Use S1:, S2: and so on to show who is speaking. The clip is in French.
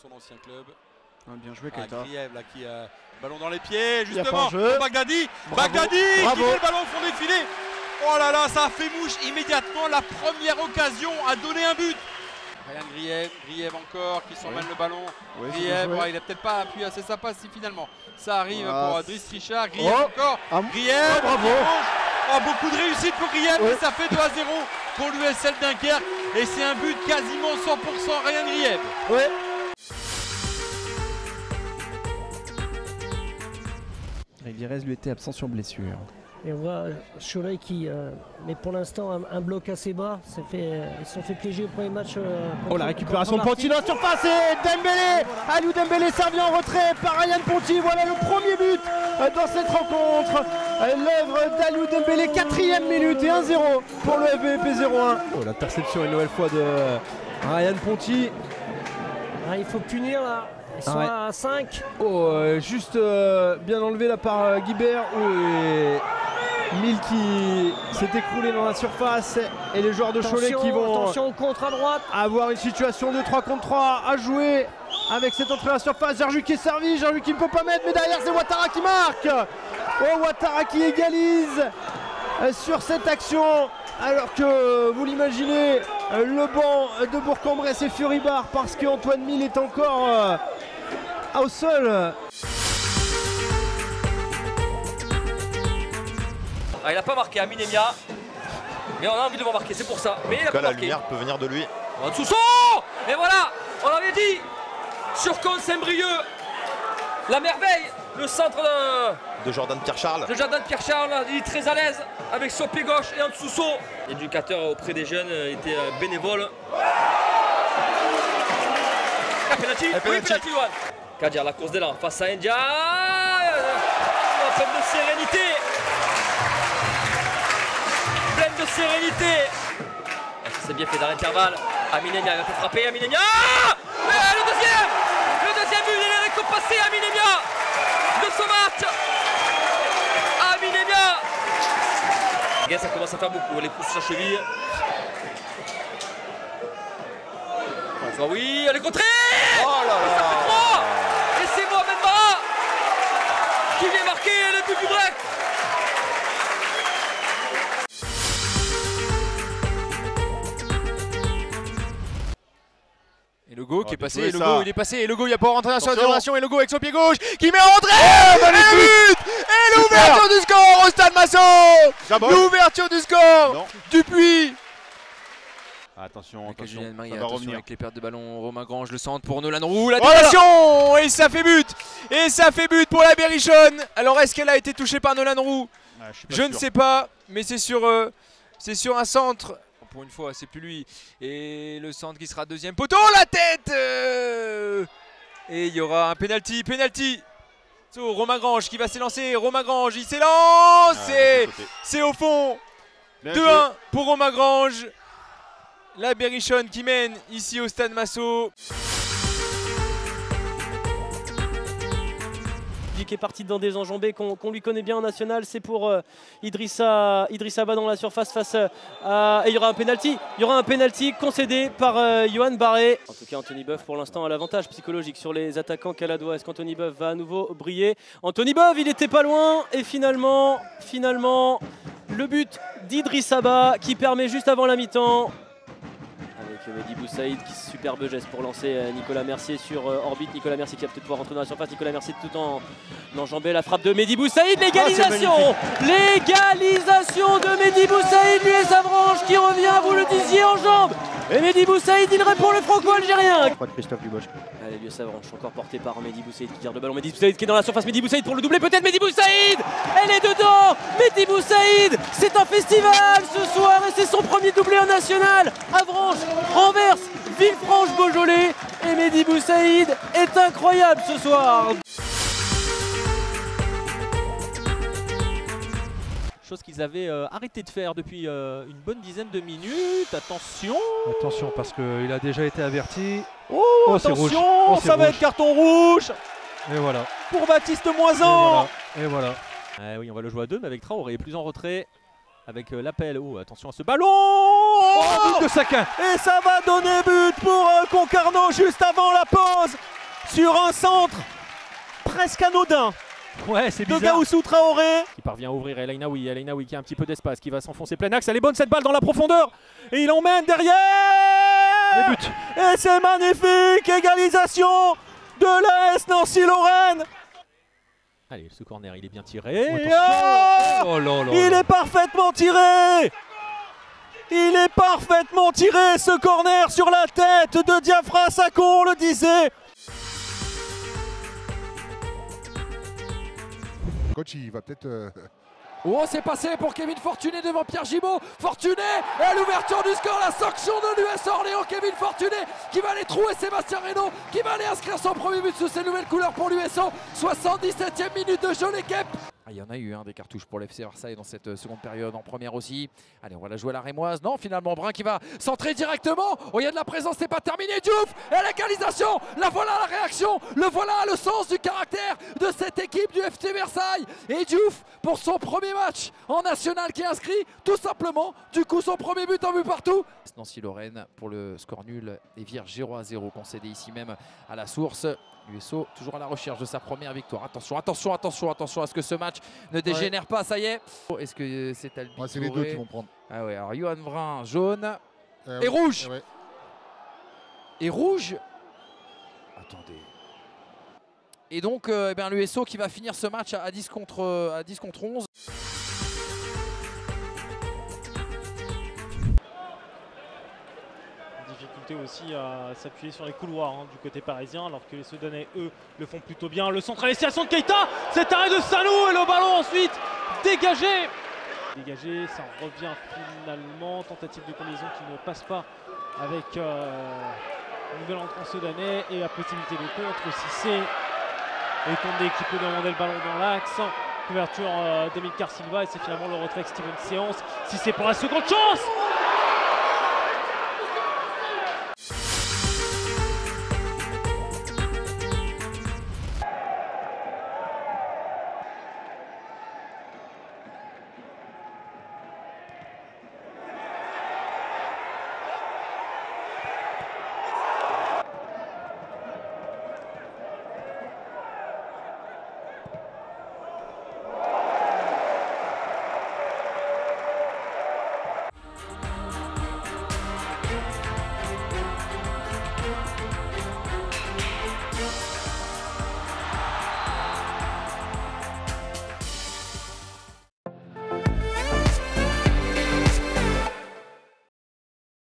S1: son ancien club.
S2: Bien joué Keita.
S1: Griève là qui a ballon dans les pieds justement. Bagdadi.
S2: Bravo.
S1: Bagdadi qui
S2: Bravo.
S1: met le ballon au fond des filets. Oh là là, ça a fait mouche immédiatement. La première occasion a donné un but. Ryan Griève encore qui s'emmène le ballon. Griève, il a peut-être pas appuyé assez sa passe si finalement ça arrive pour Driss Richard. Griève encore. Griève.
S2: Bravo.
S1: Beaucoup de réussite pour Griève. Et ça fait 2-0 pour l'USL Dunkerque. Et c'est un but quasiment 100% Ryan Griève.
S2: Ouais.
S3: Rivirez lui était absent sur blessure.
S4: Et on voit Cholet qui met pour l'instant un bloc assez bas. Ils se sont fait piéger au premier match.
S3: Oh, la récupération de Ponty dans la surface et Dembélé. Aliou Dembélé servi en retrait par Ryan Ponty. Voilà le premier but dans cette rencontre. L'œuvre d'Aliou Dembélé, 4e minute et 1-0 pour le FBP 0-1. Oh, l'interception une nouvelle fois de Ryan Ponty.
S4: Ah, il faut punir là. Ils sont à 5.
S3: Oh, juste bien enlevé là par Guibert. Mille qui s'est écroulé dans la surface et les joueurs de Cholet qui vont
S4: attention au contre à droite.
S3: avoir une situation de 3 contre 3 à jouer avec cette entrée à la surface. Gerju qui est servi, Gerju qui ne peut pas mettre, mais derrière c'est Ouattara qui marque. Oh, Ouattara qui égalise sur cette action, alors que vous l'imaginez, le banc de Bourg-en-Bresse est furibard parce qu'Antoine Mille est encore au sol.
S5: Ah, il n'a pas marqué Amine Emia, mais on a envie de le marquer, c'est pour ça. Mais il a pas
S6: la
S5: marqué.
S6: lumière peut venir de lui.
S5: Sousso. Et voilà, on l'avait dit, sur Con Saint-Brieuc, la merveille, le centre
S6: De Jordan Pierre-Charles.
S5: de Jordan Pierre-Charles, il est très à l'aise avec son pied gauche et en dessous. L'éducateur auprès des jeunes était bénévole. Ah, penalty. Oui, penalty, Johan. Kadir, la course d'élan face à India. Pleine de sérénité. Pleine de sérénité. C'est bien fait dans l'intervalle. Amine Emia, il va frapper. Amine Emia. Le deuxième but, il est récompensé. Amine Emia de ce match. Amine Emia. Ça commence à faire beaucoup. Les coups sur sa cheville. Oui, elle est contrée.
S6: Oh là là.
S5: Ça fait 3. Et c'est Mohamed Mara qui vient marquer le but du break.
S1: Et le go qui est passé,
S6: joué,
S1: et le
S6: ça.
S1: go il est passé, et le go il a pas rentré dans la
S6: Attention.
S1: sur et le go avec son pied gauche qui met en rentrée et but et l'ouverture du score au Stade Massot. L'ouverture du score.
S6: Non.
S1: Dupuis.
S6: Attention,
S1: Avec Julien Marie,
S6: ça va
S1: attention
S6: revenir.
S1: avec les pertes de ballon. Romain Grange, le centre pour Nolan Roux, la déviation et ça fait but. Et ça fait but pour la Berrichonne. Alors est-ce qu'elle a été touchée par Nolan Roux? Je ne sais pas, mais c'est sur un centre. Pour une fois, c'est plus lui. Et le centre qui sera deuxième poteau, la tête. Et il y aura un penalty. So, Romain Grange qui va s'élancer. Romain Grange, il s'élance. C'est au fond. 2-1 pour Romain Grange. La Berrichonne qui mène ici au Stade Massot.
S7: Qui est parti dans des enjambées qu'on lui connaît bien en national, c'est pour Idrissa Ba dans la surface face à... Et il y aura un penalty concédé par Yohan Barré. En tout cas, Anthony Boeuf pour l'instant a l'avantage psychologique sur les attaquants caladois. Est-ce qu'Anthony Boeuf va à nouveau briller? Anthony Boeuf, il était pas loin et finalement le but d'Idrissa Ba qui permet juste avant la mi-temps. Avec Mehdi Boussaïd qui superbe geste pour lancer Nicolas Mercier sur orbite. Nicolas Mercier qui va peut-être pouvoir rentrer dans la surface. Nicolas Mercier tout en enjambé la frappe de Mehdi Boussaïd. L'égalisation de Mehdi Boussaïd, l'US Avranches qui revient, vous le disiez, en jambes. Et Mehdi Boussaïd, il répond le franco-algérien.
S3: Christophe Dubois.
S7: Allez, l'US Avranches encore porté par Mehdi Boussaïd qui garde le ballon. Mehdi Boussaïd qui est dans la surface. Mehdi Boussaïd pour le doubler peut-être. Mehdi Boussaïd, elle est dedans. Mehdi Boussaïd, c'est un festival ce soir et c'est son premier doublé en national. Avranches renverse Villefranche-Beaujolais et Mehdi Boussaïd est incroyable ce soir. Chose qu'ils avaient arrêté de faire depuis une bonne dizaine de minutes. Attention.
S8: Attention parce qu'il a déjà été averti.
S7: Oh,
S8: c'est rouge.
S7: attention,
S8: Oh, c'est
S7: ça va
S8: rouge.
S7: être carton rouge
S8: Et voilà.
S7: pour Baptiste Moisan.
S8: Et voilà.
S7: Oui, on va le jouer à deux, mais avec Traoré plus en retrait. Avec l'appel. Oh, attention à ce ballon.
S2: but de Saquin. Et ça va donner but pour Concarneau juste avant la pause sur un centre presque anodin.
S8: Ouais, c'est bizarre.
S2: De Gaoussou Traoré. Qui parvient à ouvrir El Ainaoui qui a un petit peu d'espace, qui va s'enfoncer plein axe. Elle est bonne cette balle dans la profondeur. Et il emmène derrière.
S8: Le but.
S2: Et c'est magnifique. Égalisation de l'AS Nancy-Lorraine. Allez, ce corner, il est bien tiré. Il est parfaitement tiré. Il est parfaitement tiré, ce corner sur la tête de Diafra Sakho, on le disait.
S9: Coach, il va peut-être...
S10: Oh, c'est passé pour Kevin Fortuné devant Pierre Gibaud. Fortuné, et à l'ouverture du score, la sanction de l'US Orléans. Kevin Fortuné qui va aller trouer Sébastien Reynaud, qui va aller inscrire son premier but sous ses nouvelles couleurs pour l'USO. 77e minute de jeu, les Kep.
S1: Il y en a eu des cartouches pour l'FC Marseille dans cette seconde période, en première aussi. Allez, on va la jouer à la Rémoise. Non, finalement, Brun qui va centrer directement. Oh, il y a de la présence, c'est pas terminé. Diouf et l'égalisation. La voilà la réaction. Le voilà le sens du caractère de cette équipe du FC Versailles. Et Diouf pour son premier match en national qui est inscrit tout simplement. Du coup, son premier but en but partout. Nancy-Lorraine pour le score nul et vire 0-0 concédé ici même à la source. L'USO toujours à la recherche de sa première victoire. Attention à ce que ce match ne dégénère pas, ça y est. Est-ce que c'est Albi?
S9: C'est les deux qui vont prendre.
S1: Ah ouais, alors Yohan Brun, jaune et rouge. Et rouge. Attendez. Et donc l'USO qui va finir ce match à 10 contre 11.
S7: Difficulté aussi à s'appuyer sur les couloirs du côté parisien, alors que les Soudanais, eux, le font plutôt bien. Le centralisation de Keita, cet arrêt de Salou et le ballon ensuite dégagé. Dégagé, ça revient finalement. Tentative de combinaison qui ne passe pas avec un nouvel entrant soudanais et la possibilité de contre. Cissé et Condé qui peut demander le ballon dans l'axe. Couverture d'Emile Silva et c'est finalement le retrait Steven Séance. Cissé pour la seconde chance.